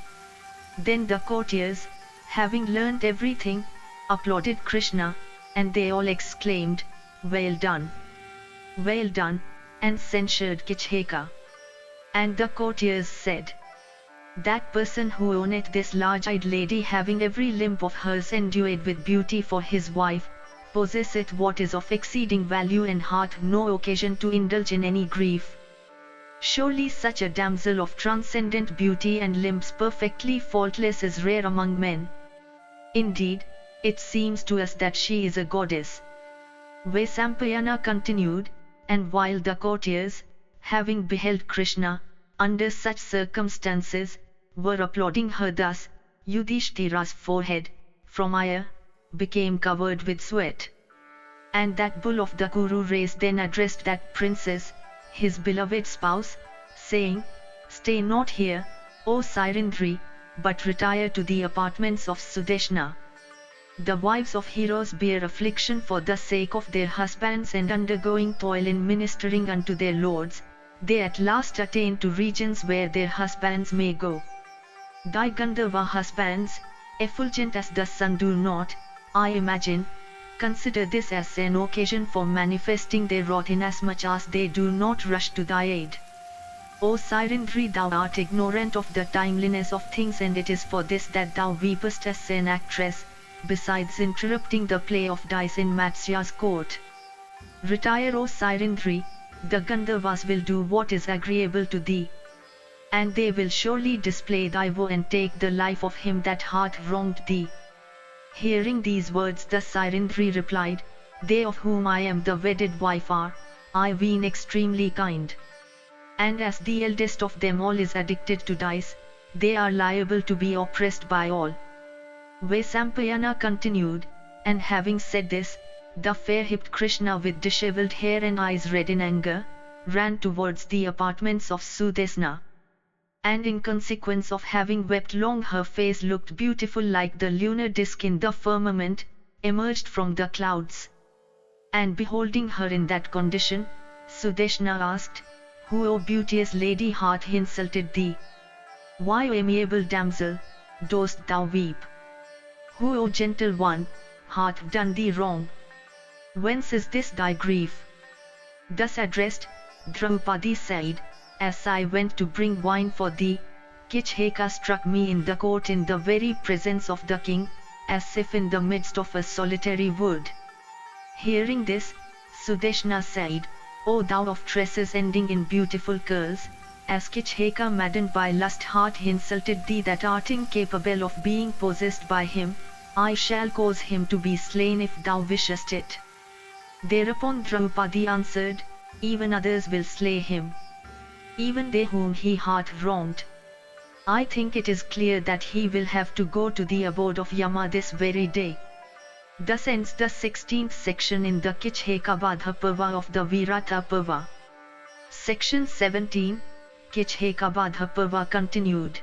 Then the courtiers, having learnt everything, applauded Krishna, and they all exclaimed, well done, and censured Kichheka. And the courtiers said, that person who owneth this large-eyed lady, having every limb of hers endued with beauty for his wife, possesseth what is of exceeding value and hath no occasion to indulge in any grief. Surely such a damsel of transcendent beauty and limbs perfectly faultless is rare among men. Indeed, it seems to us that she is a goddess. Vaisampayana continued, and while the courtiers, having beheld Krishna, under such circumstances, were applauding her thus, Yudhishthira's forehead, from ire, became covered with sweat. And that bull of the Kuru race then addressed that princess, his beloved spouse, saying, stay not here, O Sairindri, but retire to the apartments of Sudeshna. The wives of heroes bear affliction for the sake of their husbands, and undergoing toil in ministering unto their lords, they at last attain to regions where their husbands may go. Thy Gandharva husbands, effulgent as the sun, do not, I imagine, consider this as an occasion for manifesting their wrath, inasmuch as they do not rush to thy aid. O Sairindri, thou art ignorant of the timeliness of things, and it is for this that thou weepest as an actress, besides interrupting the play of dice in Matsya's court. Retire, O Sairindri, the Gandharvas will do what is agreeable to thee. And they will surely display thy woe and take the life of him that hath wronged thee. Hearing these words, the Sairindri replied, they of whom I am the wedded wife are, I ween, extremely kind. And as the eldest of them all is addicted to dice, they are liable to be oppressed by all. Vaisampayana continued, and having said this, the fair-hipped Krishna with dishevelled hair and eyes red in anger, ran towards the apartments of Sudeshna. And in consequence of having wept long, her face looked beautiful like the lunar disk in the firmament, emerged from the clouds. And beholding her in that condition, Sudeshna asked, who, O beauteous lady, hath insulted thee? Why, O amiable damsel, dost thou weep? Who, O gentle one, hath done thee wrong? Whence is this thy grief? Thus addressed, Draupadi said, "As I went to bring wine for thee, Kichheka struck me in the court in the very presence of the king, as if in the midst of a solitary wood." Hearing this, Sudeshna said, "O thou of tresses ending in beautiful curls, as Kichheka maddened by lust hath insulted thee that art incapable of being possessed by him, I shall cause him to be slain if thou wishest it." Thereupon Draupadi answered, "Even others will slay him, even they whom he hath wronged. I think it is clear that he will have to go to the abode of Yama this very day." Thus ends the 16th section in the Kichheka Parva of the Virata Parva. Section 17, Kichheka Parva continued.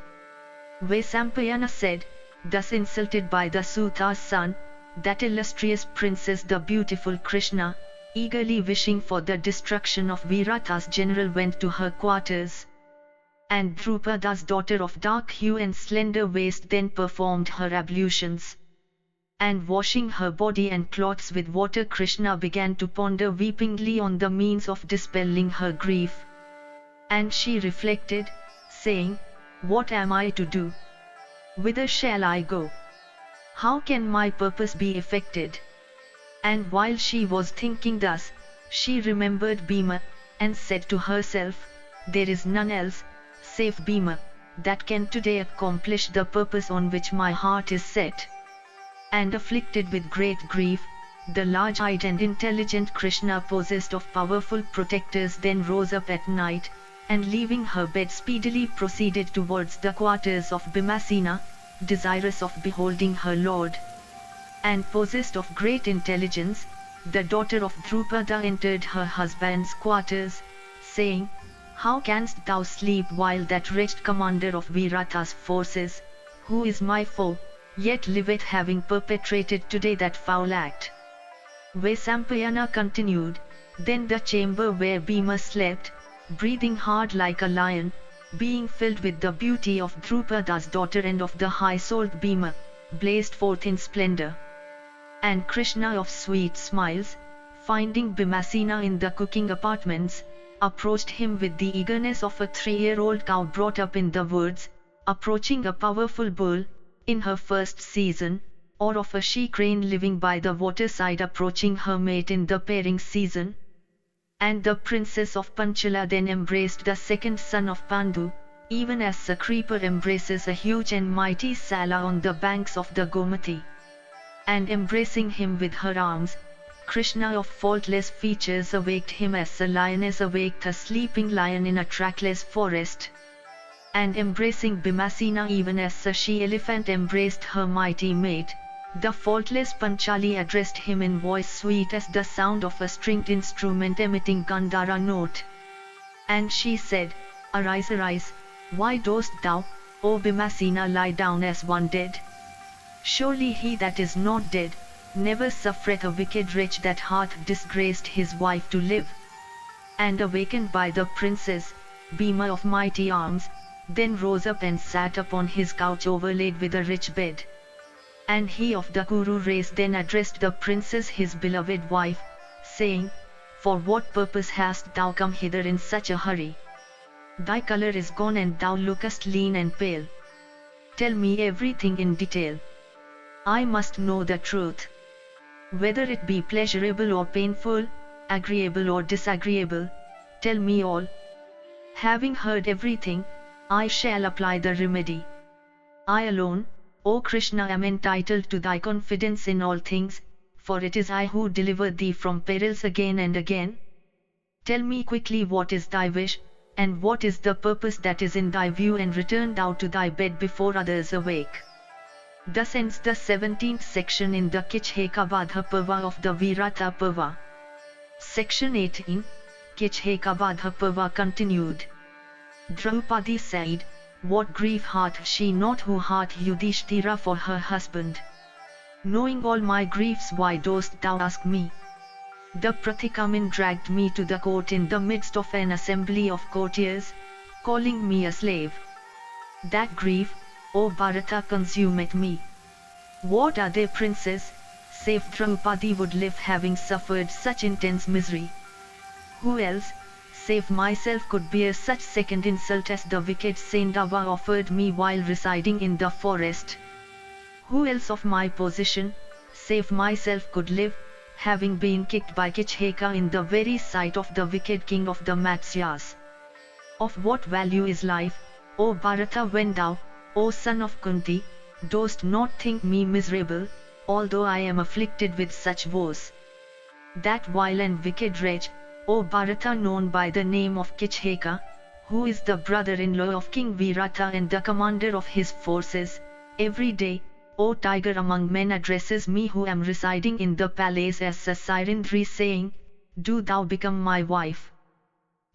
Vaisampayana said, thus insulted by the Suta's son, that illustrious princess the beautiful Krishna, eagerly wishing for the destruction of Virata's general, went to her quarters. And Drupada's daughter of dark hue and slender waist then performed her ablutions. And washing her body and clothes with water, Krishna began to ponder weepingly on the means of dispelling her grief. And she reflected, saying, "What am I to do? Whither shall I go? How can my purpose be effected?" And while she was thinking thus, she remembered Bhima, and said to herself, "There is none else, save Bhima, that can today accomplish the purpose on which my heart is set." And afflicted with great grief, the large-eyed and intelligent Krishna, possessed of powerful protectors, then rose up at night, and leaving her bed speedily proceeded towards the quarters of Bhimasena, desirous of beholding her lord. And possessed of great intelligence, the daughter of Drupada entered her husband's quarters, saying, "How canst thou sleep while that wretched commander of Virata's forces, who is my foe, yet liveth, having perpetrated today that foul act?" Vaisampayana continued, "Then the chamber where Bhima slept, breathing hard like a lion, being filled with the beauty of Drupada's daughter and of the high-souled Bhima, blazed forth in splendor. And Krishna of sweet smiles, finding Bhimasena in the cooking apartments, approached him with the eagerness of a 3-year-old cow brought up in the woods, approaching a powerful bull, in her first season, or of a she-crane living by the waterside approaching her mate in the pairing season." And the princess of Panchala then embraced the second son of Pandu, even as a creeper embraces a huge and mighty Sala on the banks of the Gomati. And embracing him with her arms, Krishna of faultless features awaked him as a lioness awaked a sleeping lion in a trackless forest. And embracing Bhimasena even as a she-elephant embraced her mighty mate, the faultless Panchali addressed him in voice sweet as the sound of a stringed instrument emitting Gandhara note. And she said, "Arise, arise, why dost thou, O Bhimasena, lie down as one dead? Surely he that is not dead, never suffereth a wicked wretch that hath disgraced his wife to live." And awakened by the princess, Bhima of mighty arms, then rose up and sat upon his couch overlaid with a rich bed. And he of the Kuru race then addressed the princess his beloved wife, saying, "For what purpose hast thou come hither in such a hurry? Thy colour is gone and thou lookest lean and pale. Tell me everything in detail. I must know the truth. Whether it be pleasurable or painful, agreeable or disagreeable, tell me all. Having heard everything, I shall apply the remedy. I alone, O Krishna, am entitled to thy confidence in all things, for it is I who deliver thee from perils again and again. Tell me quickly what is thy wish, and what is the purpose that is in thy view, and return thou to thy bed before others awake." Thus ends the 17th section in the Kichheka Parva of the Virata Parva. Section 18, Kichheka Parva continued. Draupadi said, "What grief hath she not who hath Yudhishthira for her husband? Knowing all my griefs, why dost thou ask me? The Prathikamin dragged me to the court in the midst of an assembly of courtiers, calling me a slave. That grief, O Bharata, consumeth me. What other princess, save Draupadi, would live having suffered such intense misery? Who else, save myself, could bear such second insult as the wicked Sendava offered me while residing in the forest? Who else of my position, save myself, could live, having been kicked by Kichheka in the very sight of the wicked king of the Matsyas? Of what value is life, O Bharata, when thou, O son of Kunti, dost not think me miserable, although I am afflicted with such woes? That vile and wicked wretch, O Bharata, known by the name of Kichheka, who is the brother-in-law of King Virata and the commander of his forces, every day, O tiger among men, addresses me who am residing in the palace as a Sirindri, saying, do thou become my wife.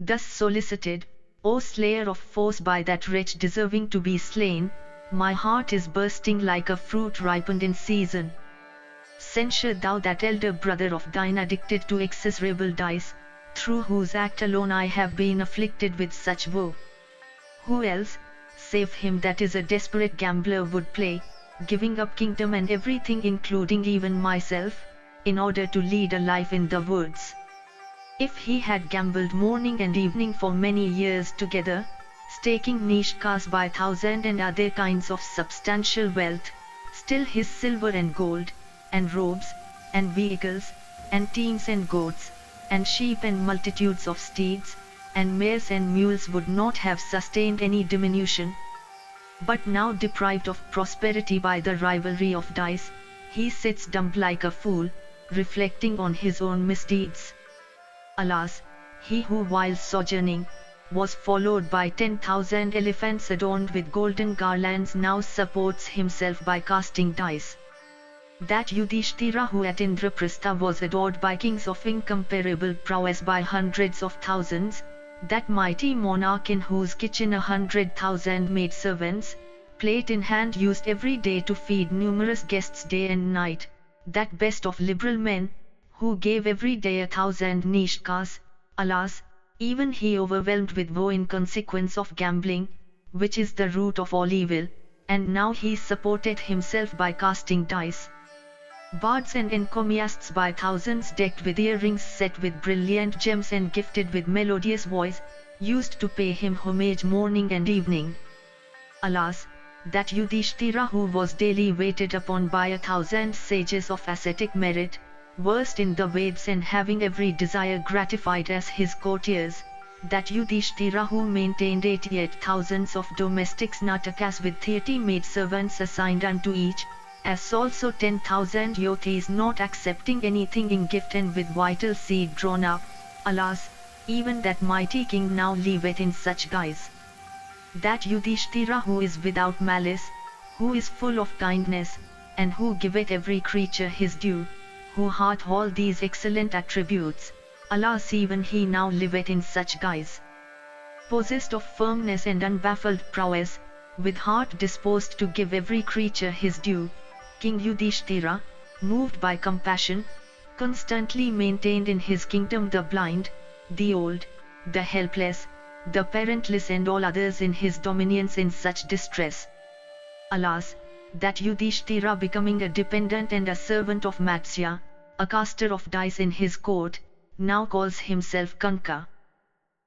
Thus solicited, O slayer of foes by that wretch deserving to be slain, my heart is bursting like a fruit ripened in season. Censure thou that elder brother of thine addicted to execrable dice, through whose act alone I have been afflicted with such woe. Who else, save him that is a desperate gambler, would play, giving up kingdom and everything including even myself, in order to lead a life in the woods? If he had gambled morning and evening for many years together, staking nishkas by thousand and other kinds of substantial wealth, still his silver and gold, and robes, and vehicles, and teams and goats, and sheep and multitudes of steeds, and mares and mules would not have sustained any diminution. But now, deprived of prosperity by the rivalry of dice, he sits dumb like a fool, reflecting on his own misdeeds. Alas, he who while sojourning, was followed by 10,000 elephants adorned with golden garlands, now supports himself by casting dice. That Yudhishthira who at Indraprastha was adored by kings of incomparable prowess by hundreds of thousands, that mighty monarch in whose kitchen 100,000 maidservants, plate in hand, used every day to feed numerous guests day and night, that best of liberal men, who gave every day 1,000 nishkas, alas, even he overwhelmed with woe in consequence of gambling, which is the root of all evil, and now he supported himself by casting dice. Bards and encomiasts by thousands, decked with earrings set with brilliant gems and gifted with melodious voice, used to pay him homage morning and evening. Alas, that Yudhishthira who was daily waited upon by 1,000 sages of ascetic merit, versed in the Veds and having every desire gratified as his courtiers, that Yudhishthira who maintained 88,000 of domestic natakas with 30 maidservants assigned unto each, as also 10,000 yotis not accepting anything in gift and with vital seed drawn up, alas, even that mighty king now liveth in such guise. That Yudhishthira who is without malice, who is full of kindness, and who giveth every creature his due, who hath all these excellent attributes, alas, even he now liveth in such guise. Possessed of firmness and unbaffled prowess, with heart disposed to give every creature his due, King Yudhishthira, moved by compassion, constantly maintained in his kingdom the blind, the old, the helpless, the parentless and all others in his dominions in such distress. Alas, that Yudhishthira, becoming a dependent and a servant of Matsya, a caster of dice in his court, now calls himself Kanka.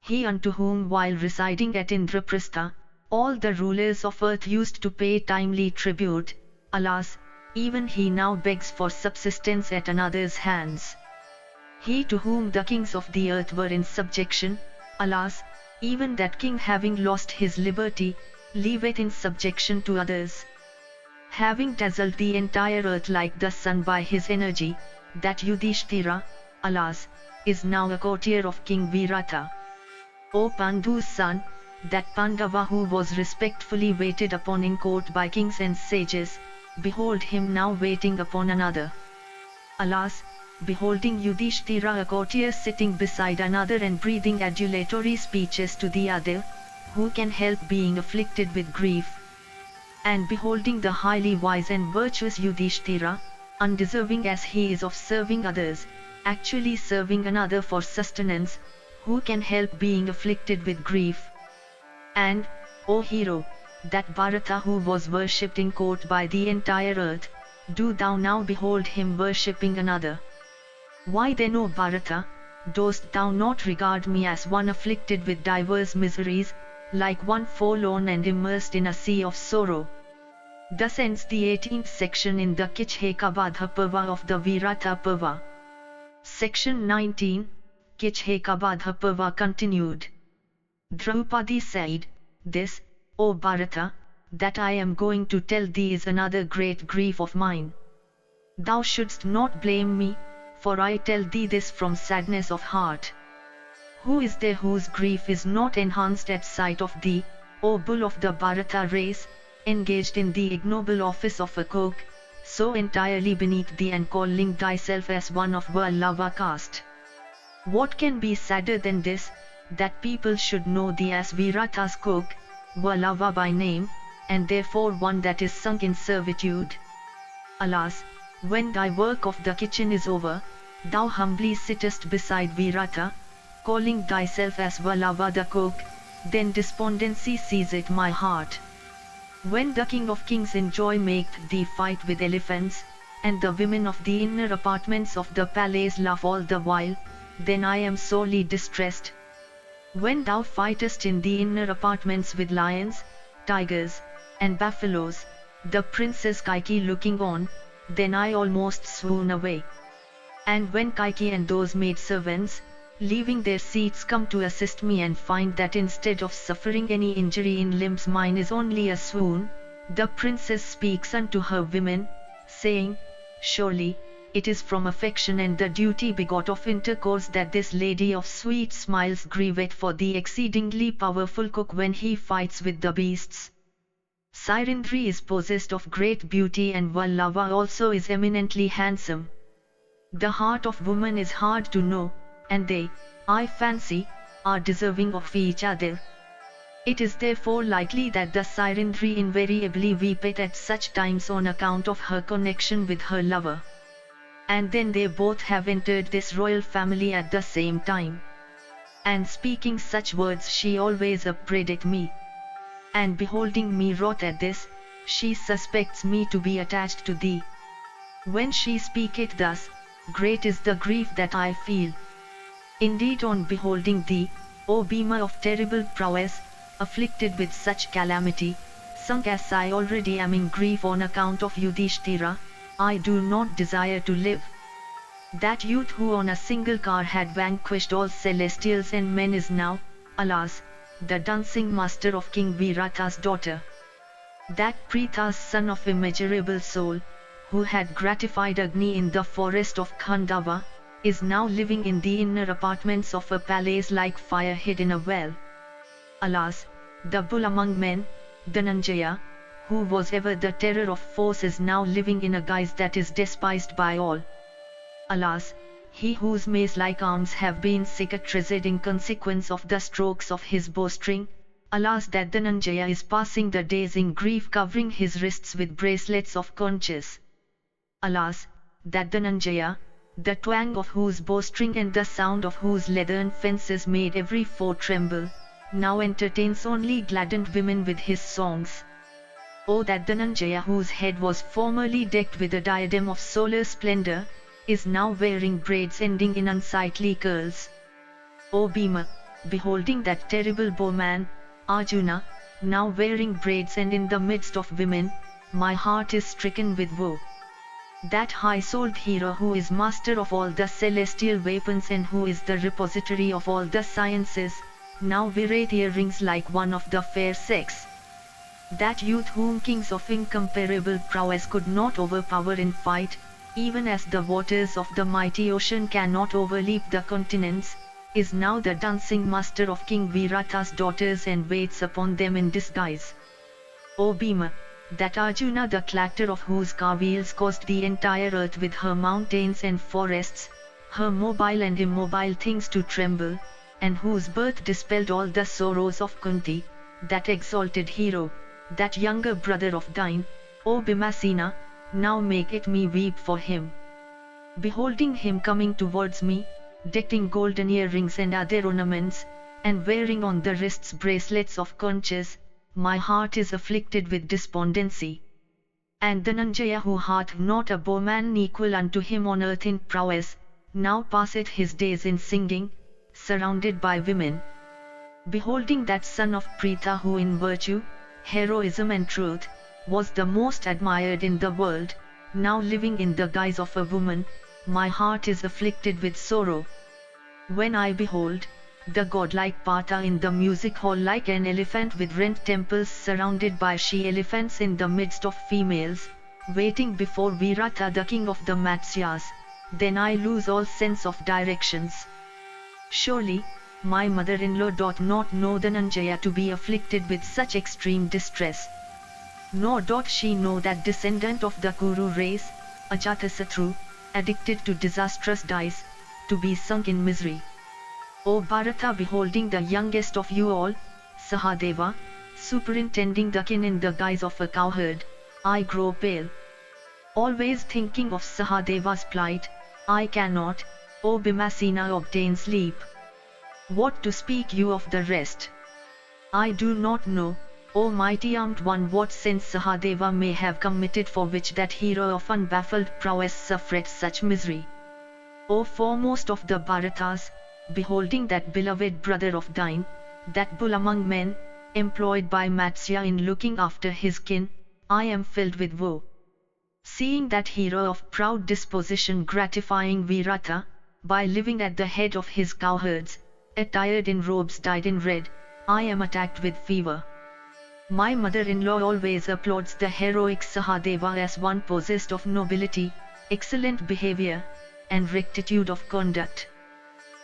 He unto whom while residing at Indraprastha, all the rulers of earth used to pay timely tribute, alas, even he now begs for subsistence at another's hands. He to whom the kings of the earth were in subjection, alas, even that king having lost his liberty, liveth in subjection to others. Having dazzled the entire earth like the sun by his energy, that Yudhishthira, alas, is now a courtier of King Virata. O Pandu's son, that Pandava who was respectfully waited upon in court by kings and sages, behold him now waiting upon another. Alas, beholding Yudhishthira a courtier sitting beside another and breathing adulatory speeches to the other, who can help being afflicted with grief? And beholding the highly wise and virtuous Yudhishthira, undeserving as he is of serving others, actually serving another for sustenance, who can help being afflicted with grief? And, O hero, that Bharata who was worshipped in court by the entire earth, do thou now behold him worshipping another. Why then, O Bharata, dost thou not regard me as one afflicted with diverse miseries, like one forlorn and immersed in a sea of sorrow? Thus ends the 18th section in the Kisari Parva of the Virata Parva. Section 19, Kisari Parva continued. Draupadi said, "This, O Bharata, that I am going to tell thee is another great grief of mine. Thou shouldst not blame me, for I tell thee this from sadness of heart. Who is there whose grief is not enhanced at sight of thee, O bull of the Bharata race, engaged in the ignoble office of a cook, so entirely beneath thee and calling thyself as one of Vallava caste? What can be sadder than this, that people should know thee as Virata's cook, Vallava by name, and therefore one that is sunk in servitude? Alas, when thy work of the kitchen is over, thou humbly sittest beside Virata, calling thyself as Vallava the cook, then despondency seizeth my heart. When the king of kings in joy maketh thee fight with elephants, and the women of the inner apartments of the palace laugh all the while, then I am sorely distressed. When thou fightest in the inner apartments with lions, tigers, and buffaloes, the Princess C.I.E looking on, then I almost swoon away. And when C.I.E and those maidservants, leaving their seats, come to assist me and find that instead of suffering any injury in limbs mine is only a swoon, the princess speaks unto her women, saying, Surely, it is from affection and the duty begot of intercourse that this lady of sweet smiles grieveth for the exceedingly powerful cook when he fights with the beasts. Sairindri is possessed of great beauty and Vallava also is eminently handsome. The heart of woman is hard to know, and they, I fancy, are deserving of each other. It is therefore likely that the Sairindri invariably weepeth at such times on account of her connection with her lover. And then they both have entered this royal family at the same time. And speaking such words she always upbraideth me. And beholding me wroth at this, she suspects me to be attached to thee. When she speaketh thus, great is the grief that I feel. Indeed, on beholding thee, O Bhima of terrible prowess, afflicted with such calamity, sunk as I already am in grief on account of Yudhishthira, I do not desire to live. That youth who on a single car had vanquished all celestials and men is now, alas, the dancing master of King Virata's daughter. That Pritha's son of immeasurable soul, who had gratified Agni in the forest of Khandava, is now living in the inner apartments of a palace like fire hid in a well. Alas, the bull among men, Dhananjaya, who was ever the terror of foes, is now living in a guise that is despised by all. Alas, he whose mace-like arms have been cicatrized in consequence of the strokes of his bowstring, alas that Dhananjaya is passing the days in grief covering his wrists with bracelets of conches. Alas, that Dhananjaya, the twang of whose bowstring and the sound of whose leathern fences made every foe tremble, now entertains only gladdened women with his songs. O that Dhananjaya, whose head was formerly decked with a diadem of solar splendor, is now wearing braids ending in unsightly curls. O Bhima, beholding that terrible bowman, Arjuna, now wearing braids and in the midst of women, my heart is stricken with woe. That high-souled hero who is master of all the celestial weapons and who is the repository of all the sciences, now weareth earrings like one of the fair sex. That youth whom kings of incomparable prowess could not overpower in fight, even as the waters of the mighty ocean cannot overleap the continents, is now the dancing master of King Virata's daughters and waits upon them in disguise. O Bhima, that Arjuna, the clatter of whose car wheels caused the entire earth with her mountains and forests, her mobile and immobile things to tremble, and whose birth dispelled all the sorrows of Kunti, that exalted hero, that younger brother of thine, O Bhimasena, now maketh me weep for him. Beholding him coming towards me, decked in golden earrings and other ornaments, and wearing on the wrists bracelets of conches, my heart is afflicted with despondency. And Dhananjaya, who hath not a bowman equal unto him on earth in prowess, now passeth his days in singing, surrounded by women. Beholding that son of Pritha who in virtue, heroism and truth, was the most admired in the world, now living in the guise of a woman, my heart is afflicted with sorrow. When I behold the godlike Partha in the music hall like an elephant with rent temples surrounded by she-elephants in the midst of females, waiting before Virata the king of the Matsyas, then I lose all sense of directions. Surely, my mother-in-law doth not know Dhananjaya to be afflicted with such extreme distress. Nor doth she know that descendant of the Kuru race, Ajatasatru, addicted to disastrous dice, to be sunk in misery. O Bharata, beholding the youngest of you all, Sahadeva, superintending the kin in the guise of a cowherd, I grow pale. Always thinking of Sahadeva's plight, I cannot, O Bhimasena, obtain sleep. What to speak you of the rest? I do not know, O mighty armed one, what sin Sahadeva may have committed for which that hero of unbaffled prowess suffereth such misery. O foremost of the Bharatas, beholding that beloved brother of thine, that bull among men, employed by Matsya in looking after his kin, I am filled with woe. Seeing that hero of proud disposition gratifying Virata, by living at the head of his cowherds, attired in robes dyed in red, I am attacked with fever. My mother-in-law always applauds the heroic Sahadeva as one possessed of nobility, excellent behavior, and rectitude of conduct.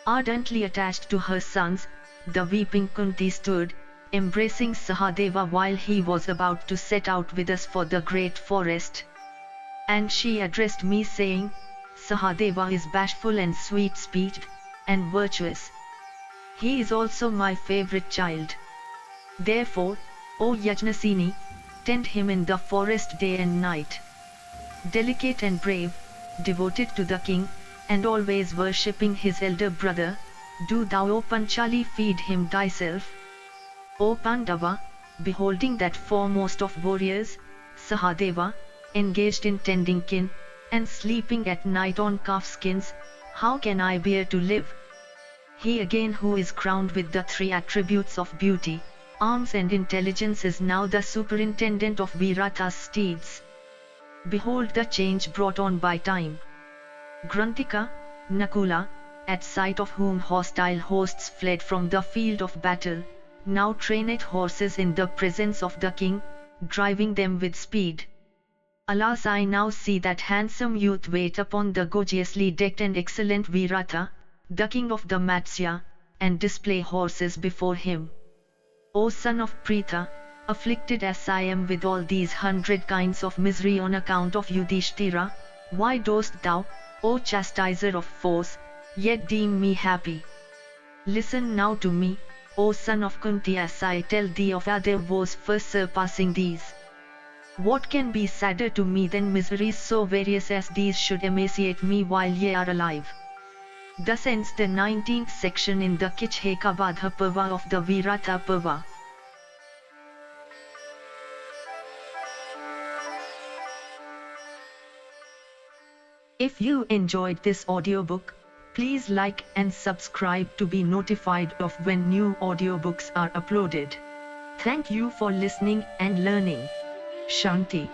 Ardently attached to her sons, the weeping Kunti stood, embracing Sahadeva while he was about to set out with us for the great forest. And she addressed me saying, Sahadeva is bashful and sweet-speeched, and virtuous. He is also my favorite child. Therefore, O Yajnasini, tend him in the forest day and night. Delicate and brave, devoted to the king, and always worshipping his elder brother, do thou, O Panchali, feed him thyself. O Pandava, beholding that foremost of warriors, Sahadeva, engaged in tending kin, and sleeping at night on calfskins, how can I bear to live? He again who is crowned with the three attributes of beauty, arms and intelligence is now the superintendent of Virata's steeds. Behold the change brought on by time. Grantika, Nakula, at sight of whom hostile hosts fled from the field of battle, now traineth horses in the presence of the king, driving them with speed. Alas, I now see that handsome youth wait upon the gorgeously decked and excellent Virata, the king of the Matsya, and display horses before him. O son of Pritha, afflicted as I am with all these 100 kinds of misery on account of Yudhishthira, why dost thou, O chastiser of foes, yet deem me happy? Listen now to me, O son of Kunti, as I tell thee of other woes first surpassing these. What can be sadder to me than miseries so various as these should emaciate me while ye are alive? Thus ends the 19th section in the Kichhekavadha Parva of the Virata Parva. If you enjoyed this audiobook, please like and subscribe to be notified of when new audiobooks are uploaded. Thank you for listening and learning. Shanti.